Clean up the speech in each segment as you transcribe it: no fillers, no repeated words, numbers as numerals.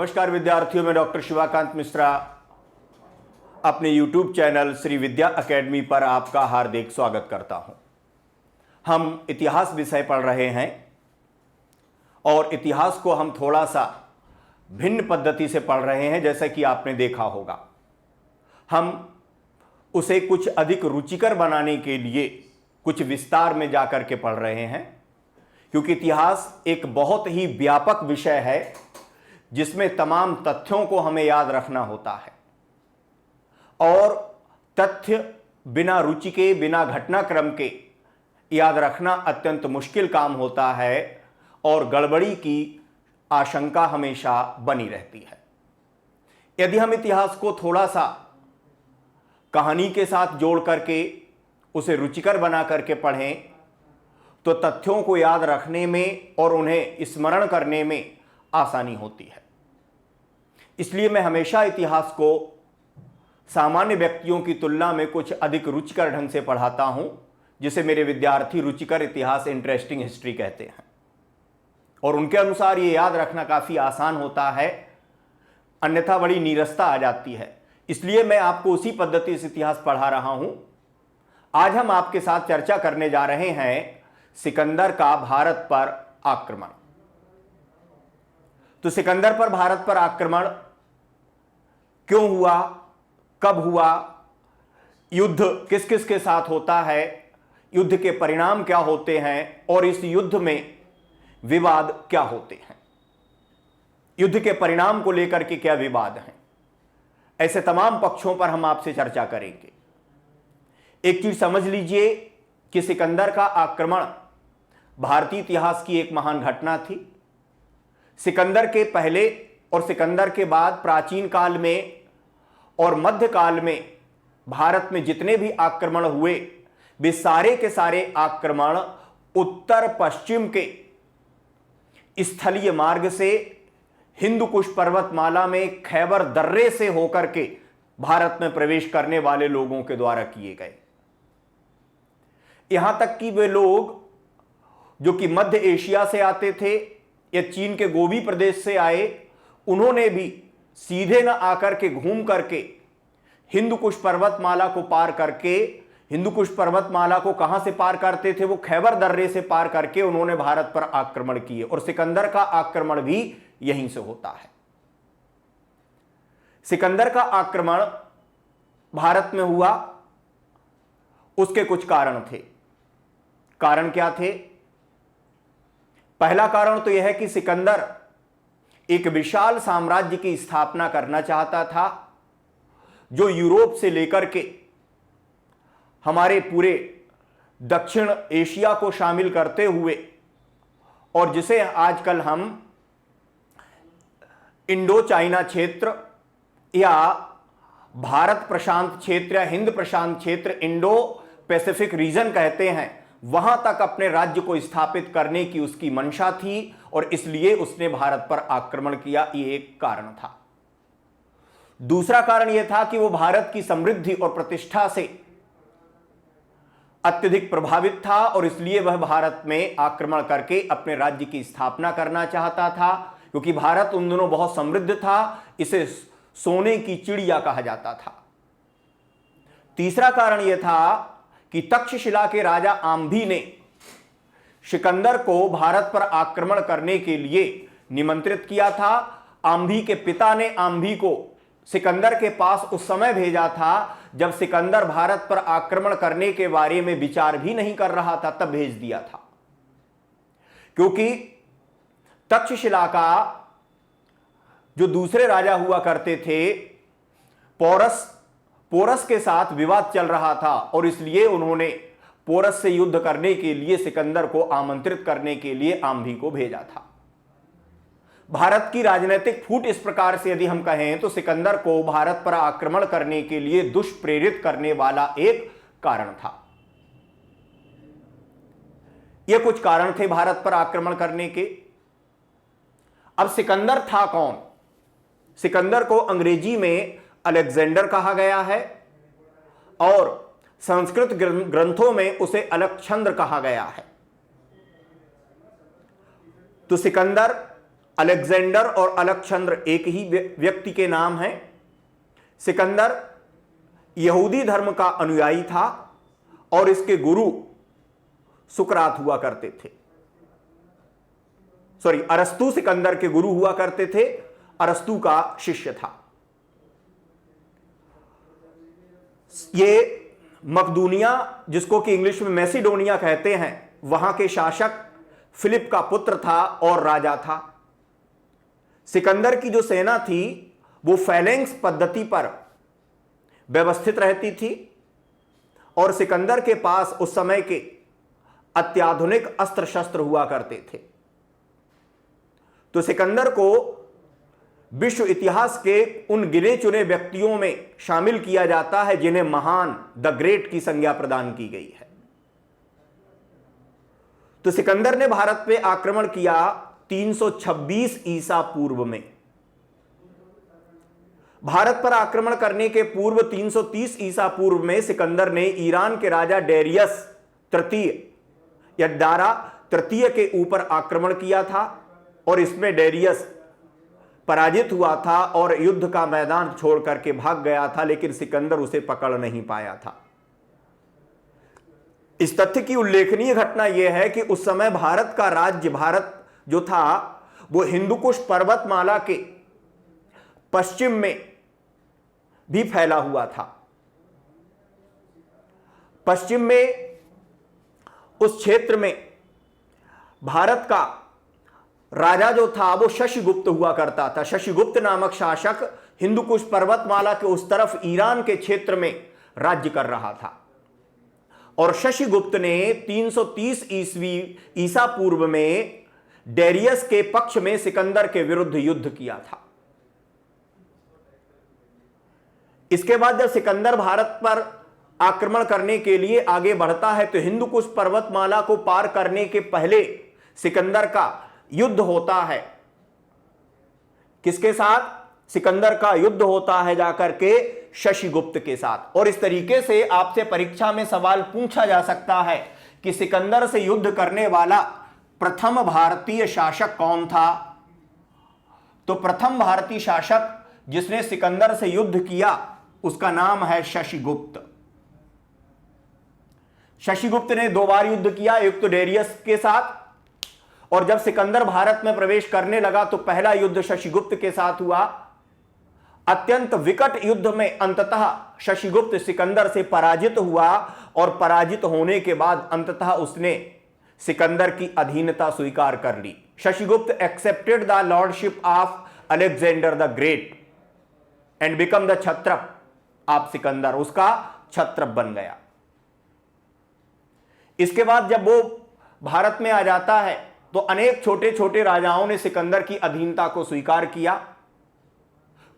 नमस्कार विद्यार्थियों, मैं डॉक्टर शिवाकांत मिश्रा अपने YouTube चैनल श्री विद्या अकेडमी पर आपका हार्दिक स्वागत करता हूं। हम इतिहास विषय पढ़ रहे हैं और इतिहास को हम थोड़ा सा भिन्न पद्धति से पढ़ रहे हैं। जैसा कि आपने देखा होगा, हम उसे कुछ अधिक रुचिकर बनाने के लिए कुछ विस्तार में जाकर के पढ़ रहे हैं, क्योंकि इतिहास एक बहुत ही व्यापक विषय है जिसमें तमाम तथ्यों को हमें याद रखना होता है और तथ्य बिना रुचि के, बिना घटनाक्रम के याद रखना अत्यंत मुश्किल काम होता है और गड़बड़ी की आशंका हमेशा बनी रहती है। यदि हम इतिहास को थोड़ा सा कहानी के साथ जोड़ करके उसे रुचिकर बना करके पढ़ें तो तथ्यों को याद रखने में और उन्हें स्मरण करने में आसानी होती है। इसलिए मैं हमेशा इतिहास को सामान्य व्यक्तियों की तुलना में कुछ अधिक रुचिकर ढंग से पढ़ाता हूं, जिसे मेरे विद्यार्थी रुचिकर इतिहास, इंटरेस्टिंग हिस्ट्री कहते हैं, और उनके अनुसार ये याद रखना काफी आसान होता है, अन्यथा बड़ी नीरसता आ जाती है। इसलिए मैं आपको उसी पद्धति से इतिहास पढ़ा रहा हूं। आज हम आपके साथ चर्चा करने जा रहे हैं सिकंदर का भारत पर आक्रमण। तो सिकंदर पर भारत पर आक्रमण क्यों हुआ, कब हुआ, युद्ध किस किस के साथ होता है, युद्ध के परिणाम क्या होते हैं और इस युद्ध में विवाद क्या होते हैं, युद्ध के परिणाम को लेकर के क्या विवाद हैं, ऐसे तमाम पक्षों पर हम आपसे चर्चा करेंगे। एक चीज समझ लीजिए कि सिकंदर का आक्रमण भारतीय इतिहास की एक महान घटना थी। सिकंदर के पहले और सिकंदर के बाद प्राचीन काल में और मध्यकाल में भारत में जितने भी आक्रमण हुए, वे सारे के सारे आक्रमण उत्तर पश्चिम के स्थलीय मार्ग से हिंदू कुश पर्वतमाला में खैबर दर्रे से होकर के भारत में प्रवेश करने वाले लोगों के द्वारा किए गए। यहां तक कि वे लोग जो कि मध्य एशिया से आते थे या चीन के गोबी प्रदेश से आए, उन्होंने भी सीधे न आकर के घूम करके हिंदू कुश पर्वतमाला को पार करके, हिंदू कुश पर्वतमाला को कहां से पार करते थे, वो खैबर दर्रे से पार करके उन्होंने भारत पर आक्रमण किए और सिकंदर का आक्रमण भी यहीं से होता है। सिकंदर का आक्रमण भारत में हुआ, उसके कुछ कारण थे। कारण क्या थे? पहला कारण तो यह है कि सिकंदर एक विशाल साम्राज्य की स्थापना करना चाहता था, जो यूरोप से लेकर के हमारे पूरे दक्षिण एशिया को शामिल करते हुए, और जिसे आजकल हम इंडो चाइना क्षेत्र या भारत प्रशांत क्षेत्र या हिंद प्रशांत क्षेत्र, इंडो पैसिफिक रीजन कहते हैं, वहां तक अपने राज्य को स्थापित करने की उसकी मंशा थी और इसलिए उसने भारत पर आक्रमण किया। यह एक कारण था। दूसरा कारण यह था कि वो भारत की समृद्धि और प्रतिष्ठा से अत्यधिक प्रभावित था और इसलिए वह भारत में आक्रमण करके अपने राज्य की स्थापना करना चाहता था, क्योंकि भारत उन दिनों बहुत समृद्ध था, इसे सोने की चिड़िया कहा जाता था। तीसरा कारण यह था कि तक्षशिला के राजा आम्भी ने सिकंदर को भारत पर आक्रमण करने के लिए निमंत्रित किया था। आम्भी के पिता ने आम्भी को सिकंदर के पास उस समय भेजा था जब सिकंदर भारत पर आक्रमण करने के बारे में विचार भी नहीं कर रहा था, तब भेज दिया था, क्योंकि तक्षशिला का जो दूसरे राजा हुआ करते थे पोरस के साथ विवाद चल रहा था और इसलिए उन्होंने पोरस से युद्ध करने के लिए सिकंदर को आमंत्रित करने के लिए आम्भी को भेजा था। भारत की राजनीतिक फूट इस प्रकार से यदि हम कहें तो सिकंदर को भारत पर आक्रमण करने के लिए दुष्प्रेरित करने वाला एक कारण था। ये कुछ कारण थे भारत पर आक्रमण करने के। अब सिकंदर था कौन? सिकंदर को अंग्रेजी में अलेक्जेंडर कहा गया है और संस्कृत ग्रंथों में उसे अलकचंद्र कहा गया है। तो सिकंदर अलेक्जेंडर और अलक्ष्यंद्र एक ही व्यक्ति के नाम हैं। सिकंदर यहूदी धर्म का अनुयायी था और इसके गुरु सुकरात हुआ करते थे। अरस्तु सिकंदर के गुरु हुआ करते थे, अरस्तु का शिष्य था। ये मकदूनिया, जिसको कि इंग्लिश में मैसिडोनिया कहते हैं, वहां के शासक फिलिप का पुत्र था और राजा था। सिकंदर की जो सेना थी वो फैलेंक्स पद्धति पर व्यवस्थित रहती थी और सिकंदर के पास उस समय के अत्याधुनिक अस्त्र शस्त्र हुआ करते थे। तो सिकंदर को विश्व इतिहास के उन गिने चुने व्यक्तियों में शामिल किया जाता है जिन्हें महान, द ग्रेट की संज्ञा प्रदान की गई है। तो सिकंदर ने भारत पे आक्रमण किया 326 ईसा पूर्व में। भारत पर आक्रमण करने के पूर्व 330 ईसा पूर्व में सिकंदर ने ईरान के राजा डेरियस तृतीय या दारा तृतीय के ऊपर आक्रमण किया था और इसमें डेरियस पराजित हुआ था और युद्ध का मैदान छोड़ करके भाग गया था, लेकिन सिकंदर उसे पकड़ नहीं पाया था। इस तथ्य की उल्लेखनीय घटना यह है कि उस समय भारत का राज्य, भारत जो था वो हिंदुकुश पर्वतमाला के पश्चिम में भी फैला हुआ था। पश्चिम में उस क्षेत्र में भारत का राजा जो था वो शशिगुप्त हुआ करता था। शशिगुप्त नामक शासक हिंदुकुश पर्वतमाला के उस तरफ ईरान के क्षेत्र में राज्य कर रहा था और शशिगुप्त ने 330 ईसा पूर्व में डेरियस के पक्ष में सिकंदर के विरुद्ध युद्ध किया था। इसके बाद जब सिकंदर भारत पर आक्रमण करने के लिए आगे बढ़ता है तो हिंदुकुश पर्वतमाला को पार करने के पहले सिकंदर का युद्ध होता है। किसके साथ? सिकंदर का युद्ध होता है जाकर के शशिगुप्त के साथ। और इस तरीके से आपसे परीक्षा में सवाल पूछा जा सकता है कि सिकंदर से युद्ध करने वाला प्रथम भारतीय शासक कौन था? तो प्रथम भारतीय शासक जिसने सिकंदर से युद्ध किया उसका नाम है शशिगुप्त। शशिगुप्त ने 2 बार युद्ध किया, एक तो डेरियस के साथ, और जब सिकंदर भारत में प्रवेश करने लगा तो पहला युद्ध शशिगुप्त के साथ हुआ। अत्यंत विकट युद्ध में अंततः शशिगुप्त सिकंदर से पराजित हुआ और पराजित होने के बाद अंततः उसने सिकंदर की अधीनता स्वीकार कर ली। Sashigupta accepted the lordship of Alexander the Great and become the kshatrap of Sikandar, उसका क्षत्रप बन गया। इसके बाद जब वो भारत में आ जाता है तो अनेक छोटे छोटे राजाओं ने सिकंदर की अधीनता को स्वीकार किया।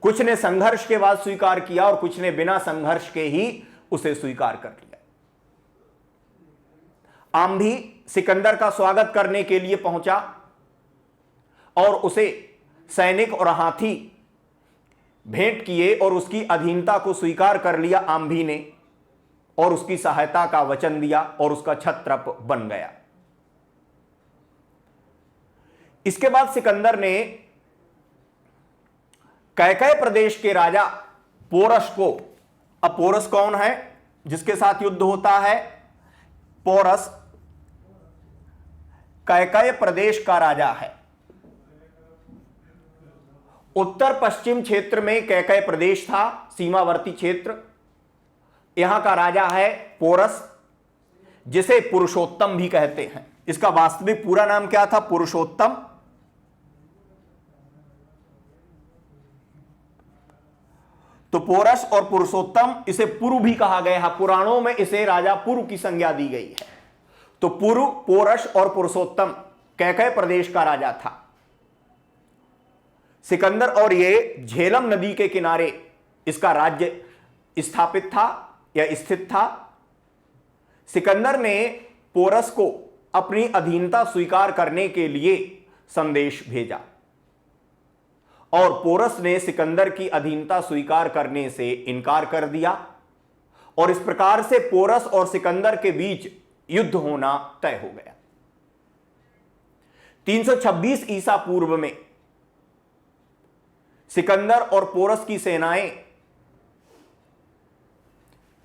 कुछ ने संघर्ष के बाद स्वीकार किया और कुछ ने बिना संघर्ष के ही उसे स्वीकार कर लिया। आम्भी सिकंदर का स्वागत करने के लिए पहुंचा और उसे सैनिक और हाथी भेंट किए और उसकी अधीनता को स्वीकार कर लिया आम्भी ने, और उसकी सहायता का वचन दिया और उसका क्षत्रप बन गया। इसके बाद सिकंदर ने कैकय प्रदेश के राजा पोरस को, अब पोरस कौन है जिसके साथ युद्ध होता है? पोरस कैकय प्रदेश का राजा है। उत्तर पश्चिम क्षेत्र में कैकय प्रदेश था, सीमावर्ती क्षेत्र। यहां का राजा है पोरस, जिसे पुरुषोत्तम भी कहते हैं। इसका वास्तविक पूरा नाम क्या था? पुरुषोत्तम। तो पोरस और पुरुषोत्तम, इसे पुरु भी कहा गया है। पुराणों में इसे राजा पुरु की संज्ञा दी गई है। तो पुरु, पोरस और पुरुषोत्तम कैकय प्रदेश का राजा था सिकंदर, और ये झेलम नदी के किनारे इसका राज्य स्थापित था या स्थित था। सिकंदर ने पोरस को अपनी अधीनता स्वीकार करने के लिए संदेश भेजा और पोरस ने सिकंदर की अधीनता स्वीकार करने से इनकार कर दिया और इस प्रकार से पोरस और सिकंदर के बीच युद्ध होना तय हो गया। 326 ईसा पूर्व में सिकंदर और पोरस की सेनाएं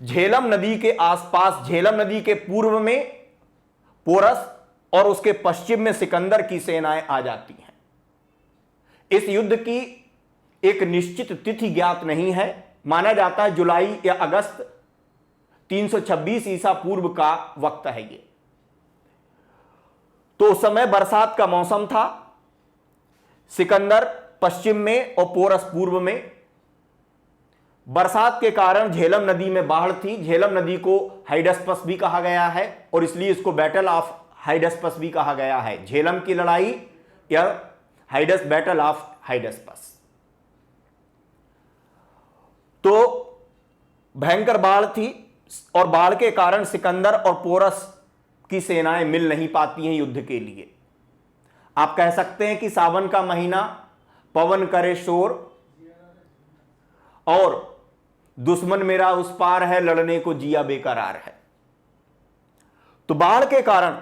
झेलम नदी के आसपास, झेलम नदी के पूर्व में पोरस और उसके पश्चिम में सिकंदर की सेनाएं आ जाती हैं। इस युद्ध की एक निश्चित तिथि ज्ञात नहीं है, माना जाता है जुलाई या अगस्त 326 ईसा पूर्व का वक्त है ये। तो उस समय बरसात का मौसम था। सिकंदर पश्चिम में और पोरस पूर्व में। बरसात के कारण झेलम नदी में बाढ़ थी। झेलम नदी को हाइडस्पस भी कहा गया है और इसलिए इसको बैटल ऑफ हाइडस्पस भी कहा गया है। झेलम की लड़ाई या बैटल ऑफ हाइडस्पस। तो भयंकर बाढ़ थी और बाढ़ के कारण सिकंदर और पोरस की सेनाएं मिल नहीं पाती हैं युद्ध के लिए। आप कह सकते हैं कि सावन का महीना, पवन करे शोर और दुश्मन मेरा उस पार है, लड़ने को जिया बेकरार है। तो बाढ़ के कारण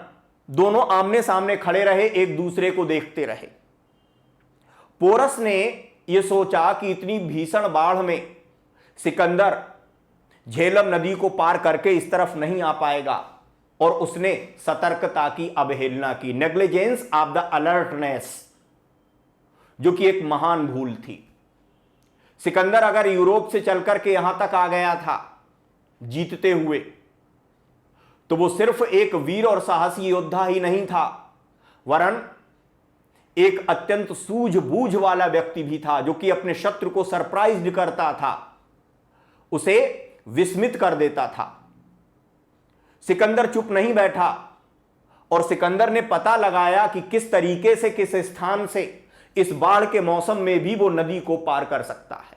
दोनों आमने सामने खड़े रहे, एक दूसरे को देखते रहे। पोरस ने यह सोचा कि इतनी भीषण बाढ़ में सिकंदर झेलम नदी को पार करके इस तरफ नहीं आ पाएगा और उसने सतर्कता की अवहेलना की, नेग्लिजेंस ऑफ द अलर्टनेस, जो कि एक महान भूल थी। सिकंदर अगर यूरोप से चलकर के यहां तक आ गया था जीतते हुए, तो वो सिर्फ एक वीर और साहसी योद्धा ही नहीं था, वरन एक अत्यंत सूझबूझ वाला व्यक्ति भी था, जो कि अपने शत्रु को सरप्राइज करता था, उसे विस्मित कर देता था। सिकंदर चुप नहीं बैठा और सिकंदर ने पता लगाया कि किस तरीके से, किस स्थान से इस बाढ़ के मौसम में भी वो नदी को पार कर सकता है।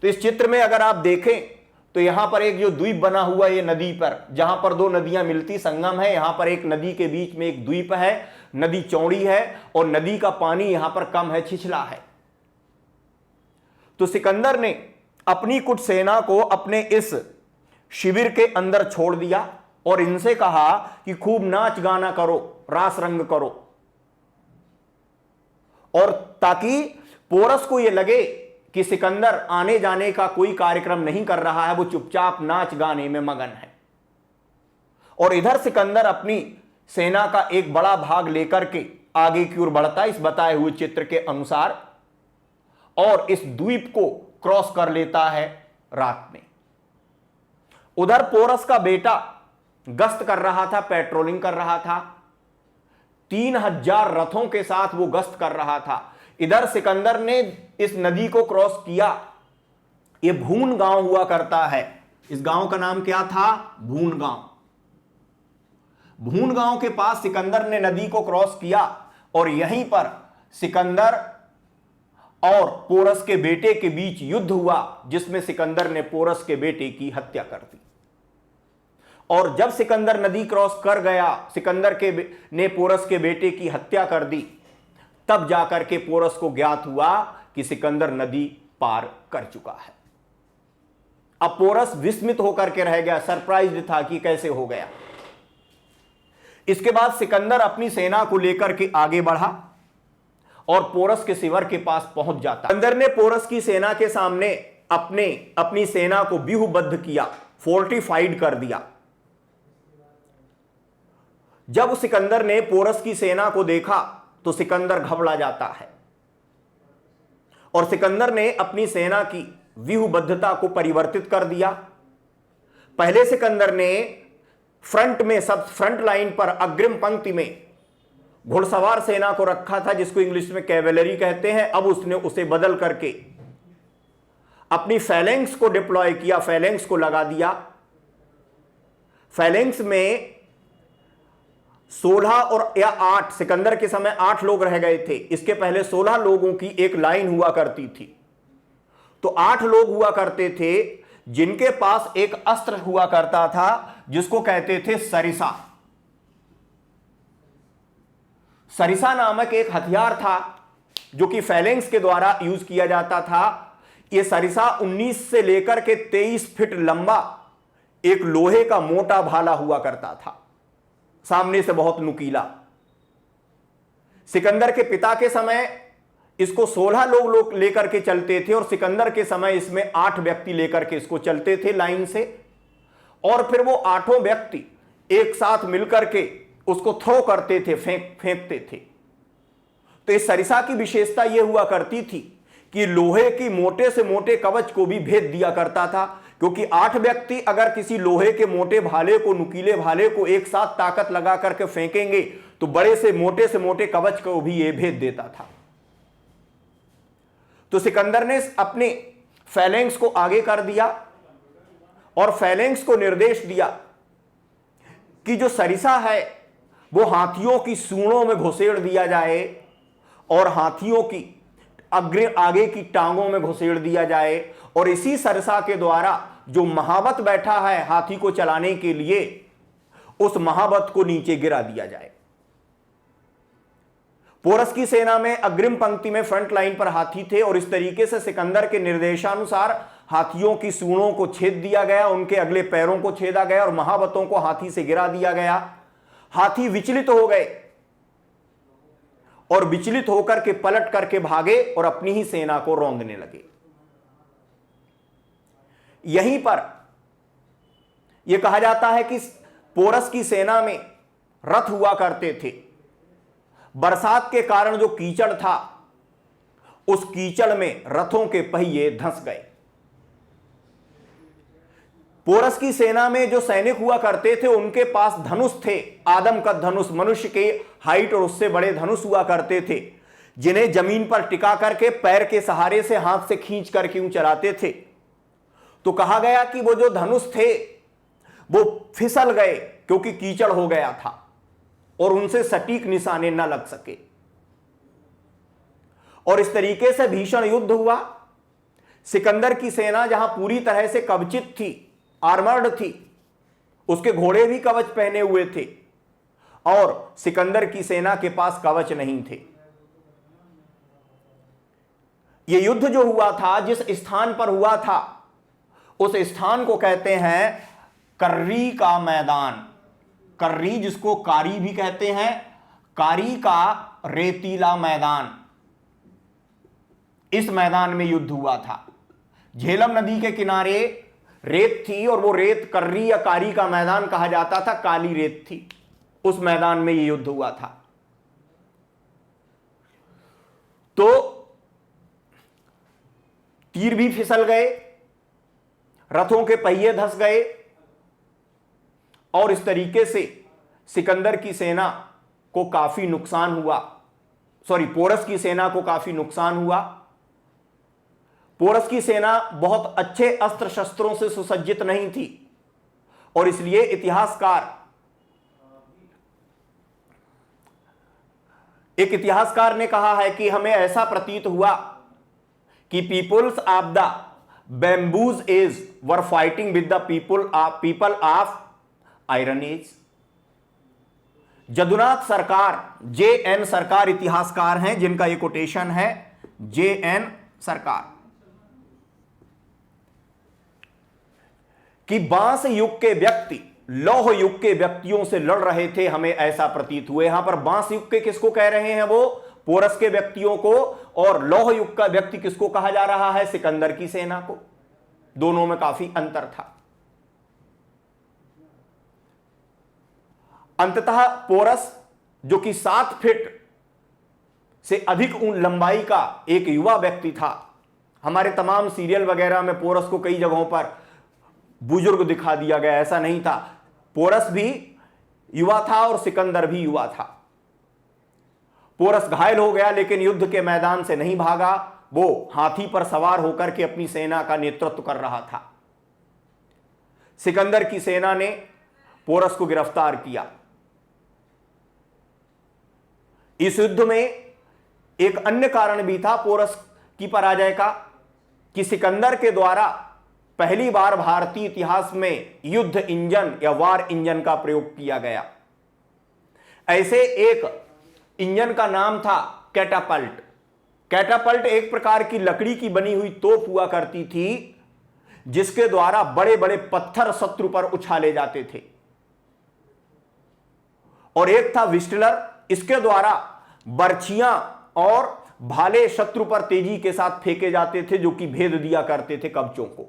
तो इस चित्र में अगर आप देखें तो यहां पर एक जो द्वीप बना हुआ है, ये नदी पर, जहां पर दो नदियां मिलती संगम है, यहां पर एक नदी के बीच में एक द्वीप है। नदी चौड़ी है और नदी का पानी यहां पर कम है, छिछला है। तो सिकंदर ने अपनी कुछ सेना को अपने इस शिविर के अंदर छोड़ दिया और इनसे कहा कि खूब नाच गाना करो, रास रंग करो, और ताकि पोरस को यह लगे कि सिकंदर आने जाने का कोई कार्यक्रम नहीं कर रहा है, वो चुपचाप नाच गाने में मगन है। और इधर सिकंदर अपनी सेना का एक बड़ा भाग लेकर के आगे की ओर बढ़ता इस बताए हुए चित्र के अनुसार, और इस द्वीप को क्रॉस कर लेता है रात में। उधर पोरस का बेटा गश्त कर रहा था, पेट्रोलिंग कर रहा था, 3000 रथों के साथ वो गश्त कर रहा था। इधर सिकंदर ने इस नदी को क्रॉस किया। ये भून गांव हुआ करता है। इस गांव का नाम क्या था? भून गांव। भून गांव के पास सिकंदर ने नदी को क्रॉस किया और यहीं पर सिकंदर और पोरस के बेटे के बीच युद्ध हुआ, जिसमें सिकंदर ने पोरस के बेटे की हत्या कर दी। और जब सिकंदर नदी क्रॉस कर गया, सिकंदर ने पोरस के बेटे की हत्या कर दी, तब जाकर के पोरस को ज्ञात हुआ कि सिकंदर नदी पार कर चुका है। अब पोरस विस्मित होकर के रह गया, सरप्राइज्ड था कि कैसे हो गया। इसके बाद सिकंदर अपनी सेना को लेकर के आगे बढ़ा और पोरस के शिविर के पास पहुंच जाता। सिकंदर ने पोरस की सेना के सामने अपनी सेना को व्यूहबद्ध किया, फोर्टिफाइड कर दिया। जब सिकंदर ने पोरस की सेना को देखा तो सिकंदर घबरा जाता है और सिकंदर ने अपनी सेना की व्यूहबद्धता को परिवर्तित कर दिया। पहले सिकंदर ने फ्रंट लाइन पर अग्रिम पंक्ति में घुड़सवार सेना को रखा था, जिसको इंग्लिश में कैवेलरी कहते हैं। अब उसने उसे बदल करके अपनी फैलेंक्स को डिप्लॉय किया, फैलेंक्स को लगा दिया। फैलेंक्स में 16 और या 8, सिकंदर के समय 8 लोग रह गए थे, इसके पहले 16 लोगों की एक लाइन हुआ करती थी। तो 8 लोग हुआ करते थे जिनके पास एक अस्त्र हुआ करता था जिसको कहते थे सरिसा। सरिसा नामक एक हथियार था जो कि फैलेंक्स के द्वारा यूज किया जाता था। यह सरिसा 19 से लेकर के 23 फीट लंबा एक लोहे का मोटा भाला हुआ करता था, सामने से बहुत नुकीला। सिकंदर के पिता के समय इसको 16 लोग लेकर के चलते थे और सिकंदर के समय इसमें 8 व्यक्ति लेकर के इसको चलते थे लाइन से, और फिर वो 8 व्यक्ति एक साथ मिलकर के उसको थ्रो करते थे, फेंकते थे। तो इस सरिसा की विशेषता यह हुआ करती थी कि लोहे की मोटे से मोटे कवच को भी भेद दिया करता था, क्योंकि 8 व्यक्ति अगर किसी लोहे के मोटे भाले को, नुकीले भाले को एक साथ ताकत लगा करके फेंकेंगे तो बड़े से मोटे कवच को भी यह भेद देता था। तो सिकंदर ने अपने फैलेंक्स को आगे कर दिया और फैलेंक्स को निर्देश दिया कि जो सरिसा है वो हाथियों की सूंडों में घुसेड़ दिया जाए और हाथियों की आगे की टांगों में घुसेड़ दिया जाए, और इसी सरिसा के द्वारा जो महावत बैठा है हाथी को चलाने के लिए, उस महावत को नीचे गिरा दिया जाए। पोरस की सेना में अग्रिम पंक्ति में फ्रंट लाइन पर हाथी थे और इस तरीके से सिकंदर के निर्देशानुसार हाथियों की सूंडों को छेद दिया गया, उनके अगले पैरों को छेदा गया और महावतों को हाथी से गिरा दिया गया। हाथी विचलित हो गए और विचलित होकर के पलट करके भागे और अपनी ही सेना को रौंदने लगे। यहीं पर यह कहा जाता है कि पोरस की सेना में रथ हुआ करते थे। बरसात के कारण जो कीचड़ था, उस कीचड़ में रथों के पहिए धंस गए। पोरस की सेना में जो सैनिक हुआ करते थे उनके पास धनुष थे, आदम का धनुष, मनुष्य के हाइट और उससे बड़े धनुष हुआ करते थे, जिन्हें जमीन पर टिका करके पैर के सहारे से हाथ से खींच करके यूं चलाते थे। तो कहा गया कि वो जो धनुष थे वो फिसल गए क्योंकि कीचड़ हो गया था और उनसे सटीक निशाने न लग सके, और इस तरीके से भीषण युद्ध हुआ। सिकंदर की सेना जहां पूरी तरह से कवचित थी, आर्मर्ड थी, उसके घोड़े भी कवच पहने हुए थे और सिकंदर की सेना के पास कवच नहीं थे। यह युद्ध जो हुआ था, जिस स्थान पर हुआ था, उस स्थान को कहते हैं कर्री का मैदान। कर्री, जिसको कारी भी कहते हैं, कारी का रेतीला मैदान। इस मैदान में युद्ध हुआ था। झेलम नदी के किनारे रेत थी और वो रेत कर्री या कारी का मैदान कहा जाता था, काली रेत थी। उस मैदान में ये युद्ध हुआ था। तो तीर भी फिसल गए, रथों के पहिए धंस गए और इस तरीके से सिकंदर की सेना को काफी नुकसान हुआ। पोरस की सेना को काफी नुकसान हुआ। पोरस की सेना बहुत अच्छे अस्त्र शस्त्रों से सुसज्जित नहीं थी और इसलिए एक इतिहासकार ने कहा है कि हमें ऐसा प्रतीत हुआ कि peoples of the bamboos age were fighting with the people of iron age. Jadunath Sarkar, JN सरकार इतिहासकार हैं जिनका ये कोटेशन है, JN सरकार, कि बांस युग के व्यक्ति लौह युग के व्यक्तियों से लड़ रहे थे, हमें ऐसा प्रतीत हुए। यहां पर बांस युग के किसको कह रहे हैं? वो पोरस के व्यक्तियों को, और लौह युग का व्यक्ति किसको कहा जा रहा है? सिकंदर की सेना को। दोनों में काफी अंतर था। अंततः पोरस, जो कि 7 फीट से अधिक लंबाई का एक युवा व्यक्ति था, हमारे तमाम सीरियल वगैरह में पोरस को कई जगहों पर बुजुर्ग दिखा दिया गया, ऐसा नहीं था। पोरस भी युवा था और सिकंदर भी युवा था। पोरस घायल हो गया लेकिन युद्ध के मैदान से नहीं भागा, वो हाथी पर सवार होकर के अपनी सेना का नेतृत्व कर रहा था। सिकंदर की सेना ने पोरस को गिरफ्तार किया। इस युद्ध में एक अन्य कारण भी था पोरस की पराजय का, कि सिकंदर के द्वारा पहली बार भारतीय इतिहास में युद्ध इंजन या वार इंजन का प्रयोग किया गया। ऐसे एक इंजन का नाम था कैटापल्ट। कैटापल्ट एक प्रकार की लकड़ी की बनी हुई तोप हुआ करती थी, जिसके द्वारा बड़े बड़े पत्थर शत्रु पर उछाले जाते थे। और एक था विस्टलर, इसके द्वारा बर्छियां और भाले शत्रु पर तेजी के साथ फेंके जाते थे, जो कि भेद दिया करते थे कवचों को।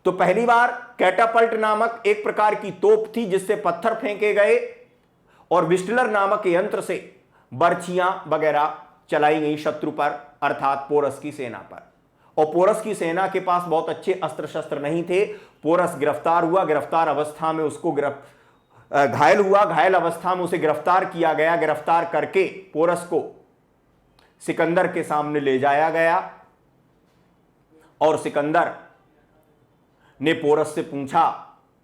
तो पहली बार कैटापल्ट नामक एक प्रकार की तोप थी जिससे पत्थर फेंके गए, और विस्टलर नामक यंत्र से बर्छियां वगैरह चलाई गई शत्रु पर, अर्थात पोरस की सेना पर। और पोरस की सेना के पास बहुत अच्छे अस्त्र शस्त्र नहीं थे। पोरस गिरफ्तार हुआ, गिरफ्तार अवस्था में उसको घायल हुआ, घायल अवस्था में उसे गिरफ्तार किया गया। गिरफ्तार करके पोरस को सिकंदर के सामने ले जाया गया, और सिकंदर ने पोरस से पूछा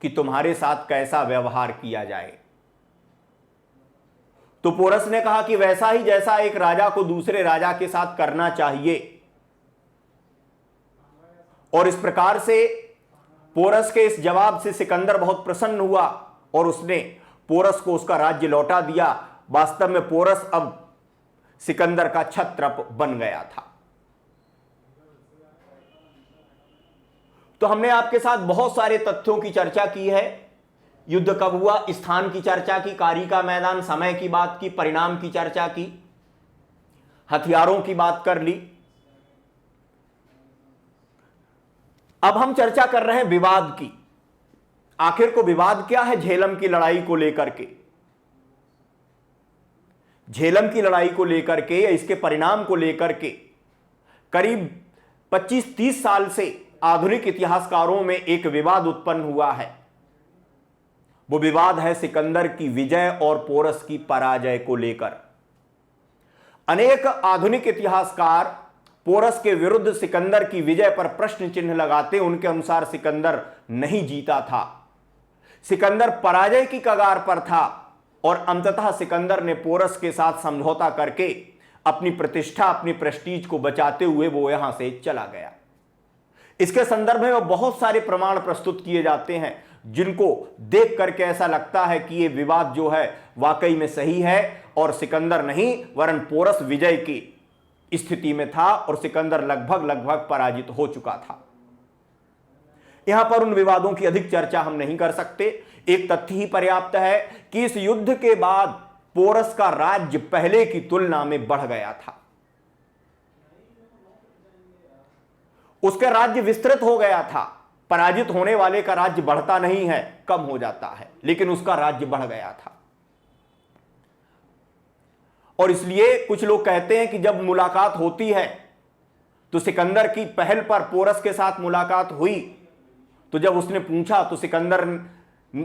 कि तुम्हारे साथ कैसा व्यवहार किया जाए। तो पोरस ने कहा कि वैसा ही जैसा एक राजा को दूसरे राजा के साथ करना चाहिए। और इस प्रकार से पोरस के इस जवाब से सिकंदर बहुत प्रसन्न हुआ और उसने पोरस को उसका राज्य लौटा दिया। वास्तव में पोरस अब सिकंदर का क्षत्रप बन गया था। तो हमने आपके साथ बहुत सारे तथ्यों की चर्चा की है। युद्ध कब हुआ, स्थान की चर्चा की, कारी का मैदान, समय की बात की, परिणाम की चर्चा की, हथियारों की बात कर ली। अब हम चर्चा कर रहे हैं विवाद की। आखिर को विवाद क्या है झेलम की लड़ाई को लेकर के? झेलम की लड़ाई को लेकर के या इसके परिणाम को लेकर के करीब 25-30 साल से आधुनिक इतिहासकारों में एक विवाद उत्पन्न हुआ है। वो विवाद है सिकंदर की विजय और पोरस की पराजय को लेकर। अनेक आधुनिक इतिहासकार पोरस के विरुद्ध सिकंदर की विजय पर प्रश्न चिन्ह लगाते। उनके अनुसार सिकंदर नहीं जीता था, सिकंदर पराजय की कगार पर था, और अंततः सिकंदर ने पोरस के साथ समझौता करके अपनी प्रतिष्ठा, अपनी प्रेस्टीज को बचाते हुए वो यहां से चला गया। इसके संदर्भ में बहुत सारे प्रमाण प्रस्तुत किए जाते हैं जिनको देख करके ऐसा लगता है कि ये विवाद जो है वाकई में सही है और सिकंदर नहीं वरन पोरस विजय की स्थिति में था और सिकंदर लगभग पराजित हो चुका था। यहां पर उन विवादों की अधिक चर्चा हम नहीं कर सकते। एक तथ्य ही पर्याप्त है कि इस युद्ध के बाद पोरस का राज्य पहले की तुलना में बढ़ गया था। उसका राज्य विस्तृत हो गया था। पराजित होने वाले का राज्य बढ़ता नहीं है, कम हो जाता है, लेकिन उसका राज्य बढ़ गया था। और इसलिए कुछ लोग कहते हैं कि जब मुलाकात होती है तो सिकंदर की पहल पर पोरस के साथ मुलाकात हुई, तो जब उसने पूछा तो सिकंदर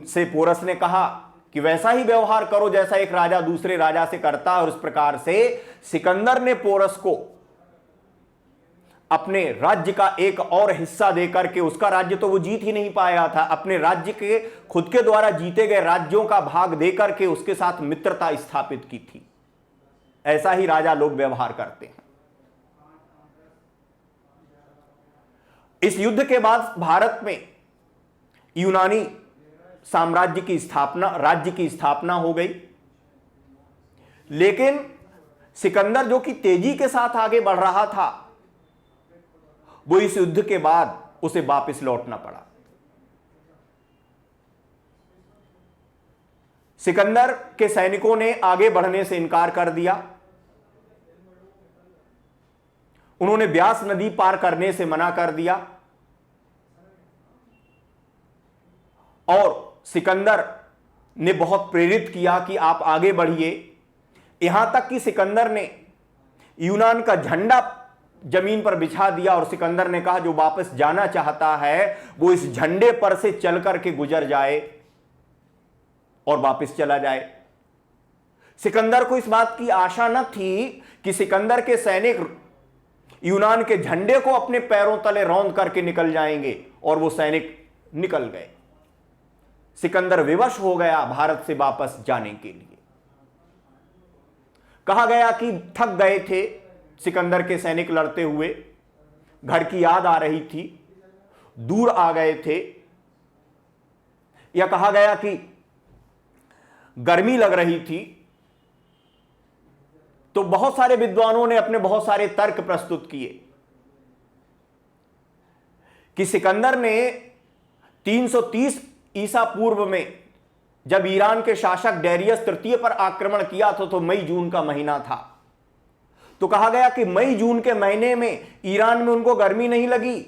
से पोरस ने कहा कि वैसा ही व्यवहार करो जैसा एक राजा दूसरे राजा से करता है। और इस प्रकार से सिकंदर ने पोरस को अपने राज्य का एक और हिस्सा देकर के, उसका राज्य तो वो जीत ही नहीं पाया था, अपने राज्य के खुद के द्वारा जीते गए राज्यों का भाग देकर के उसके साथ मित्रता स्थापित की थी। ऐसा ही राजा लोग व्यवहार करते हैं। इस युद्ध के बाद भारत में यूनानी साम्राज्य की स्थापना, राज्य की स्थापना हो गई। लेकिन सिकंदर जो कि तेजी के साथ आगे बढ़ रहा था, वो इस युद्ध के बाद उसे वापस लौटना पड़ा। सिकंदर के सैनिकों ने आगे बढ़ने से इनकार कर दिया। उन्होंने ब्यास नदी पार करने से मना कर दिया और सिकंदर ने बहुत प्रेरित किया कि आप आगे बढ़िए। यहां तक कि सिकंदर ने यूनान का झंडा जमीन पर बिछा दिया और सिकंदर ने कहा जो वापस जाना चाहता है वो इस झंडे पर से चल करके गुजर जाए और वापस चला जाए। सिकंदर को इस बात की आशा न थी कि सिकंदर के सैनिक यूनान के झंडे को अपने पैरों तले रौंद करके निकल जाएंगे, और वो सैनिक निकल गए। सिकंदर विवश हो गया भारत से वापस जाने के लिए। कहा गया कि थक गए थे सिकंदर के सैनिक लड़ते हुए, घर की याद आ रही थी, दूर आ गए थे, या कहा गया कि गर्मी लग रही थी। तो बहुत सारे विद्वानों ने अपने बहुत सारे तर्क प्रस्तुत किए कि सिकंदर ने 330 ईसा पूर्व में जब ईरान के शासक डेरियस तृतीय पर आक्रमण किया था, तो मई जून का महीना था, तो कहा गया कि मई जून के महीने में ईरान में उनको गर्मी नहीं लगी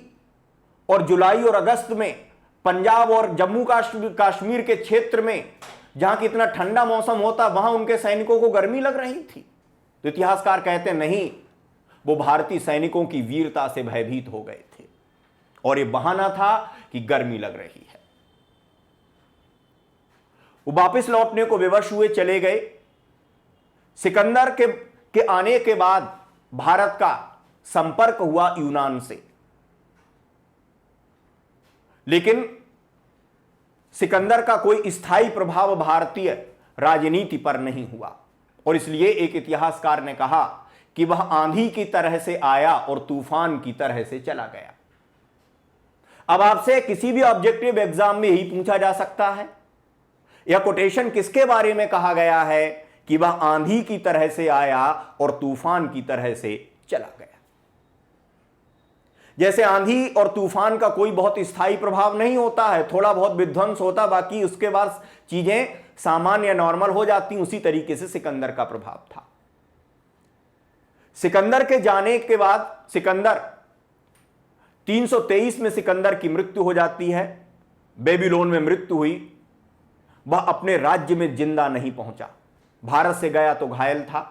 और जुलाई और अगस्त में पंजाब और जम्मू कश्मीर के क्षेत्र में जहां की इतना ठंडा मौसम होता वहां उनके सैनिकों को गर्मी लग रही थी। तो इतिहासकार कहते हैं नहीं, वो भारतीय सैनिकों की वीरता से भयभीत हो गए थे और ये बहाना था कि गर्मी लग रही है। वो वापस लौटने को विवश हुए, चले गए। सिकंदर के आने के बाद भारत का संपर्क हुआ यूनान से, लेकिन सिकंदर का कोई स्थायी प्रभाव भारतीय राजनीति पर नहीं हुआ और इसलिए एक इतिहासकार ने कहा कि वह आंधी की तरह से आया और तूफान की तरह से चला गया। अब आपसे किसी भी ऑब्जेक्टिव एग्जाम में यही पूछा जा सकता है, यह कोटेशन किसके बारे में कहा गया है कि वह आंधी की तरह से आया और तूफान की तरह से चला गया। जैसे आंधी और तूफान का कोई बहुत स्थायी प्रभाव नहीं होता है, थोड़ा बहुत विध्वंस होता, बाकी उसके बाद चीजें सामान्य नॉर्मल हो जाती, उसी तरीके से सिकंदर का प्रभाव था। सिकंदर के जाने के बाद सिकंदर 323 में सिकंदर की मृत्यु हो जाती है, बेबीलोन में मृत्यु हुई। वह अपने राज्य में जिंदा नहीं पहुंचा, भारत से गया तो घायल था।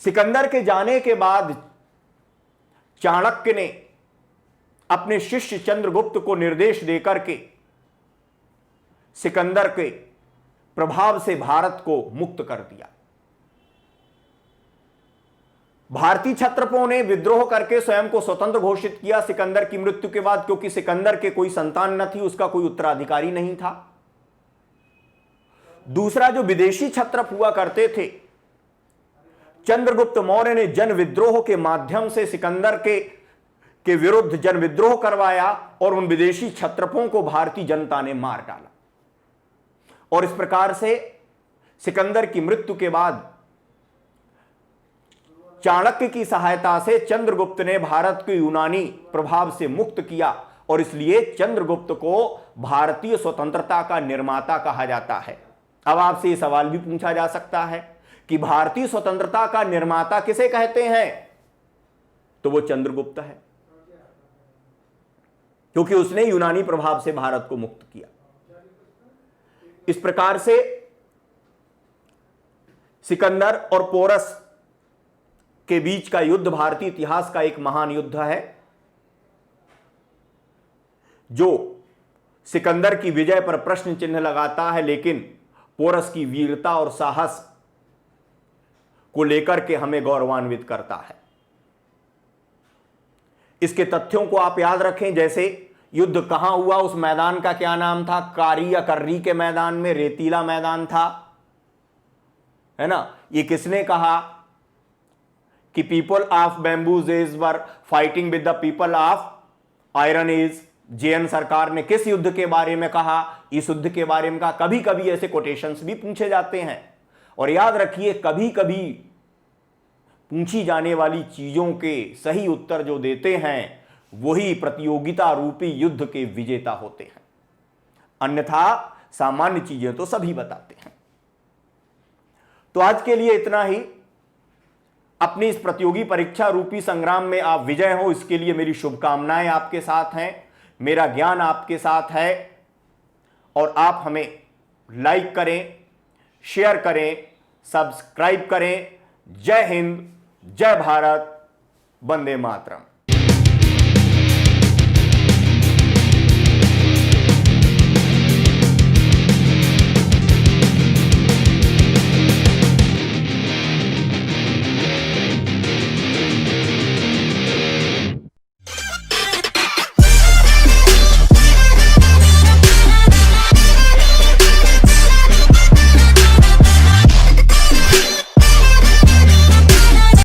सिकंदर के जाने के बाद चाणक्य ने अपने शिष्य चंद्रगुप्त को निर्देश देकर के सिकंदर के प्रभाव से भारत को मुक्त कर दिया। भारतीय क्षत्रपों ने विद्रोह करके स्वयं को स्वतंत्र घोषित किया सिकंदर की मृत्यु के बाद, क्योंकि सिकंदर के कोई संतान न थी, उसका कोई उत्तराधिकारी नहीं था। दूसरा, जो विदेशी क्षत्रप हुआ करते थे, चंद्रगुप्त मौर्य ने जन विद्रोह के माध्यम से सिकंदर के विरुद्ध जन विद्रोह करवाया और उन विदेशी क्षत्रपों को भारतीय जनता ने मार डाला। और इस प्रकार से सिकंदर की मृत्यु के बाद चाणक्य की सहायता से चंद्रगुप्त ने भारत को यूनानी प्रभाव से मुक्त किया और इसलिए चंद्रगुप्त को भारतीय स्वतंत्रता का निर्माता कहा जाता है। अब आपसे यह सवाल भी पूछा जा सकता है कि भारतीय स्वतंत्रता का निर्माता किसे कहते हैं, तो वो चंद्रगुप्त है, क्योंकि उसने यूनानी प्रभाव से भारत को मुक्त किया। इस प्रकार से सिकंदर और पोरस के बीच का युद्ध भारतीय इतिहास का एक महान युद्ध है, जो सिकंदर की विजय पर प्रश्न चिन्ह लगाता है, लेकिन पोरस की वीरता और साहस को लेकर के हमें गौरवान्वित करता है। इसके तथ्यों को आप याद रखें, जैसे युद्ध कहां हुआ, उस मैदान का क्या नाम था, कारी या कर्री के मैदान में, रेतीला मैदान था, है ना। ये किसने कहा कि people of bamboos age were fighting with the people of iron age. JN Sarkar ने किस युद्ध के बारे में कहा, इस युद्ध के बारे में कहा। कभी कभी ऐसे कोटेशंस भी पूछे जाते हैं और याद रखिए, कभी कभी पूछी जाने वाली चीजों के सही उत्तर जो देते हैं वही प्रतियोगिता रूपी युद्ध के विजेता होते हैं, अन्यथा सामान्य चीजें तो सभी बताते हैं। तो आज के लिए इतना ही। अपनी इस प्रतियोगी परीक्षा रूपी संग्राम में आप विजय हो, इसके लिए मेरी शुभकामनाएं आपके साथ हैं, मेरा ज्ञान आपके साथ है। और आप हमें लाइक करें, शेयर करें, सब्सक्राइब करें। जय हिंद, जय भारत, वंदे मातरम।